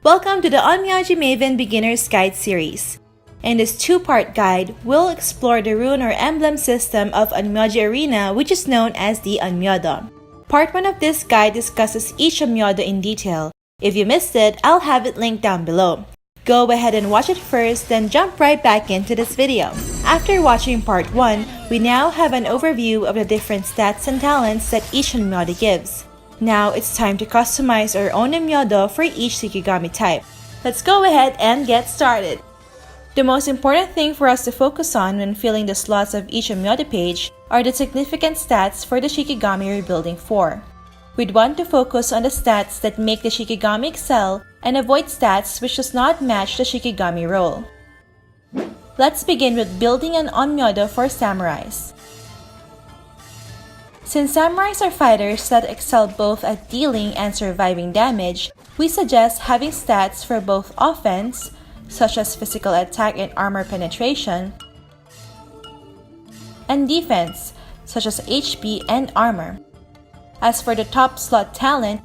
Welcome to the Onmyoji Maven Beginner's Guide series. In this two-part guide, we'll explore the rune or emblem system of Onmyoji Arena, which is known as the Onmyodo. Part 1 of this guide discusses each Onmyodo in detail. If you missed it, I'll have it linked down below. Go ahead and watch it first, then jump right back into this video. After watching part 1, we now have an overview of the different stats and talents that each Onmyodo gives. Now it's time to customize our own Onmyodo for each Shikigami type. Let's go ahead and get started. The most important thing for us to focus on when filling the slots of each Onmyodo page are the significant stats for the Shikigami we're building for. We'd want to focus on the stats that make the Shikigami excel and avoid stats which does not match the Shikigami role. Let's begin with building an Onmyodo for samurais. Since samurais are fighters that excel both at dealing and surviving damage, we suggest having stats for both offense, such as physical attack and armor penetration, and defense, such as HP and armor. As for the top slot talent,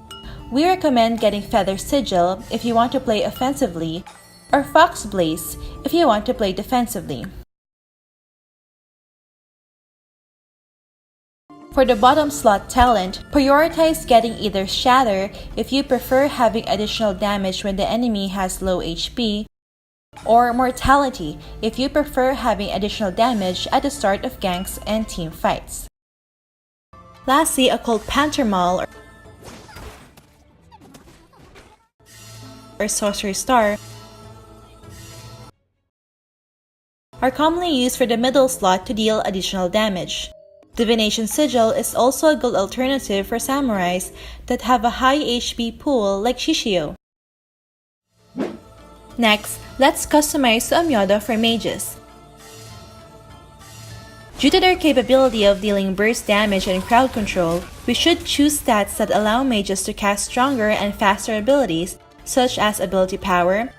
we recommend getting Feather Sigil if you want to play offensively, or Fox Blaze if you want to play defensively. For the bottom slot talent, prioritize getting either Shatter if you prefer having additional damage when the enemy has low HP, or Mortality if you prefer having additional damage at the start of ganks and team fights. Lastly, Occult Panther Maul or Sorcery Star are commonly used for the middle slot to deal additional damage. Divination Sigil is also a good alternative for samurais that have a high HP pool like Shishio. Next, let's customize the Onmyodo for mages. Due to their capability of dealing burst damage and crowd control, we should choose stats that allow mages to cast stronger and faster abilities such as Ability Power,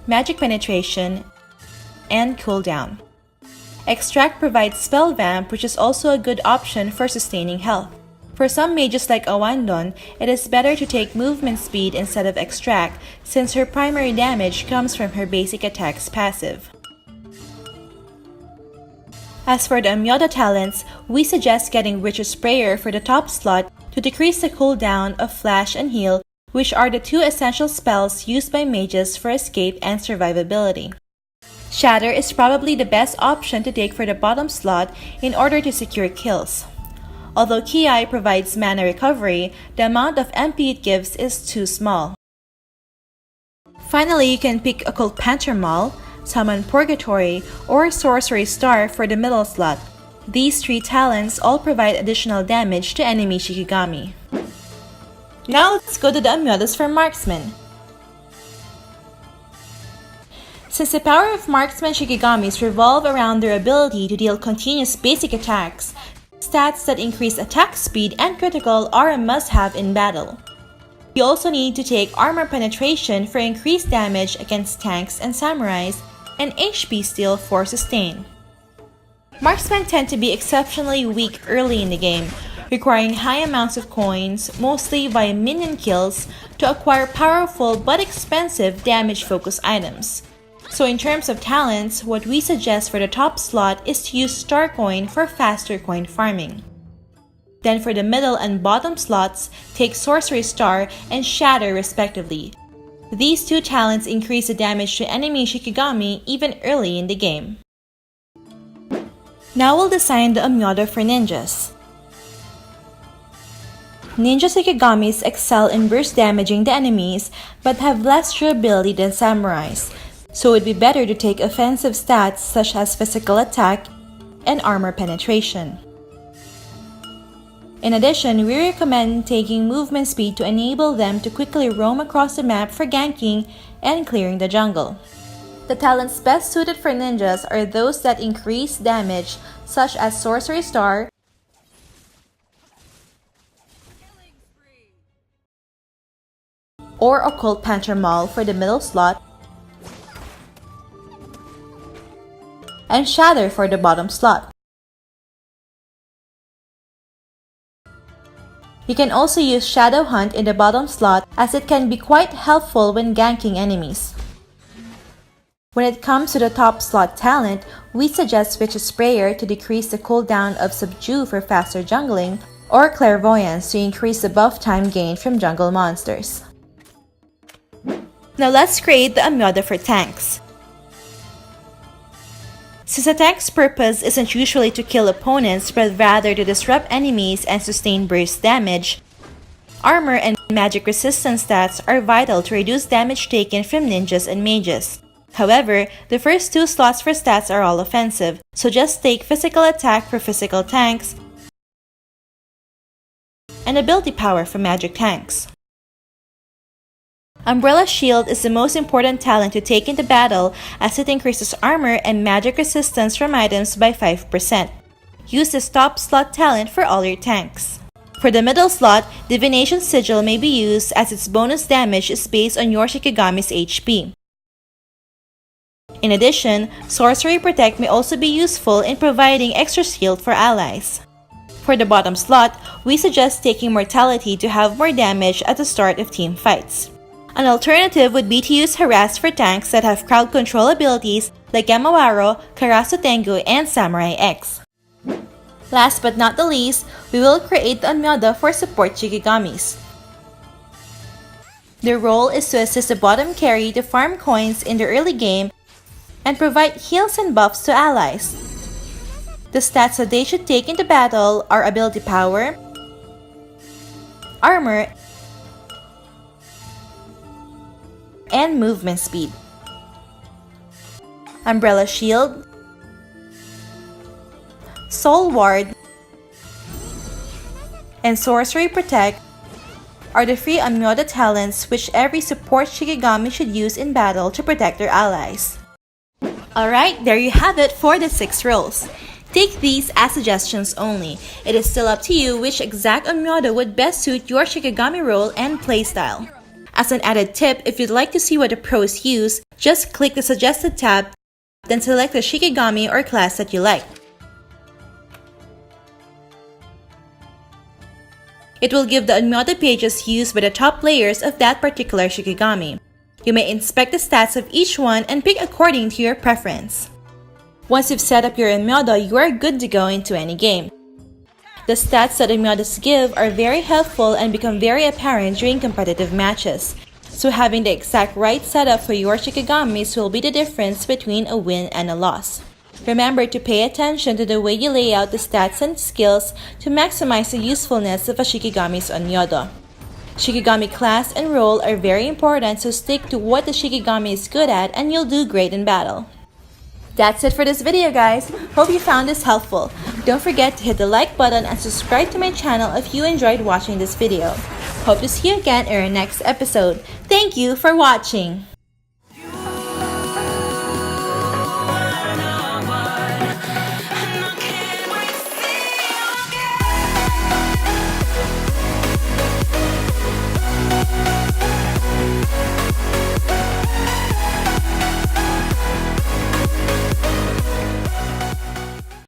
Magic Penetration, and Cooldown. Extract provides Spell Vamp, which is also a good option for sustaining health. For some mages like AOANDON, it is better to take Movement Speed instead of Extract since her primary damage comes from her basic attack's passive. As for the Onmyodo talents, we suggest getting Witch's Prayer for the top slot to decrease the cooldown of Flash and Heal, which are the two essential spells used by mages for escape and survivability. Shatter is probably the best option to take for the bottom slot in order to secure kills. Although Ki provides mana recovery, the amount of MP it gives is too small. Finally, you can pick Occult Panther Maul, Summon Purgatory, or Sorcery Star for the middle slot. These three talents all provide additional damage to enemy Shikigami. Now let's go to the Onmyodos for Marksman. Since the power of Marksman Shikigamis revolve around their ability to deal continuous basic attacks, stats that increase attack speed and critical are a must-have in battle. You also need to take Armor Penetration for increased damage against tanks and samurais, and HP Steal for sustain. Marksmen tend to be exceptionally weak early in the game, requiring high amounts of coins, mostly via minion kills, to acquire powerful but expensive damage-focused items. So in terms of talents, what we suggest for the top slot is to use Star Coin for faster coin farming. Then for the middle and bottom slots, take Sorcery Star and Shatter respectively. These two talents increase the damage to enemy Shikigami even early in the game. Now we'll design the Onmyodo for ninjas. Ninja Shikigamis excel in burst damaging the enemies but have less durability than samurais, so it'd be better to take offensive stats such as physical attack and armor penetration. In addition, we recommend taking movement speed to enable them to quickly roam across the map for ganking and clearing the jungle. The talents best suited for ninjas are those that increase damage, such as Sorcery Star, or Occult Panther Maul for the middle slot, and Shatter for the bottom slot. You can also use Shadow Hunt in the bottom slot as it can be quite helpful when ganking enemies. When it comes to the top slot talent, we suggest Witch Sprayer to decrease the cooldown of Subdue for faster jungling, or Clairvoyance to increase the buff time gained from jungle monsters. Now let's create the Onmyodo for tanks. Since a tank's purpose isn't usually to kill opponents but rather to disrupt enemies and sustain burst damage, armor and magic resistance stats are vital to reduce damage taken from ninjas and mages. However, the first two slots for stats are all offensive, so just take physical attack for physical tanks and ability power for magic tanks. Umbrella Shield is the most important talent to take into battle as it increases armor and magic resistance from items by 5%. Use this top slot talent for all your tanks. For the middle slot, Divination Sigil may be used as its bonus damage is based on your Shikigami's HP. In addition, Sorcery Protect may also be useful in providing extra shield for allies. For the bottom slot, we suggest taking Mortality to have more damage at the start of team fights. An alternative would be to use Harass for tanks that have crowd control abilities like Yamawaro, Karasu Tengu, and Samurai X. Last but not the least, we will create the Onmyodo for support Shikigamis. Their role is to assist the bottom carry to farm coins in the early game and provide heals and buffs to allies. The stats that they should take into battle are ability power, armor, and movement speed. Umbrella Shield, Soul Ward, and Sorcery Protect are the free Onmyodo talents which every support Shikigami should use in battle to protect their allies. Alright, there you have it for the 6 roles. Take these as suggestions only. It is still up to you which exact Onmyodo would best suit your Shikigami role and playstyle. As an added tip, if you'd like to see what the pros use, just click the suggested tab, then select the Shikigami or class that you like. It will give the Onmyodo pages used by the top players of that particular Shikigami. You may inspect the stats of each one and pick according to your preference. Once you've set up your Onmyodo, you are good to go into any game. The stats that Onmyodos give are very helpful and become very apparent during competitive matches. So having the exact right setup for your Shikigamis will be the difference between a win and a loss. Remember to pay attention to the way you lay out the stats and skills to maximize the usefulness of a Shikigami's Onmyodo. Shikigami class and role are very important, so stick to what the Shikigami is good at and you'll do great in battle. That's it for this video, guys. Hope you found this helpful. Don't forget to hit the like button and subscribe to my channel if you enjoyed watching this video. Hope to see you again in our next episode. Thank you for watching!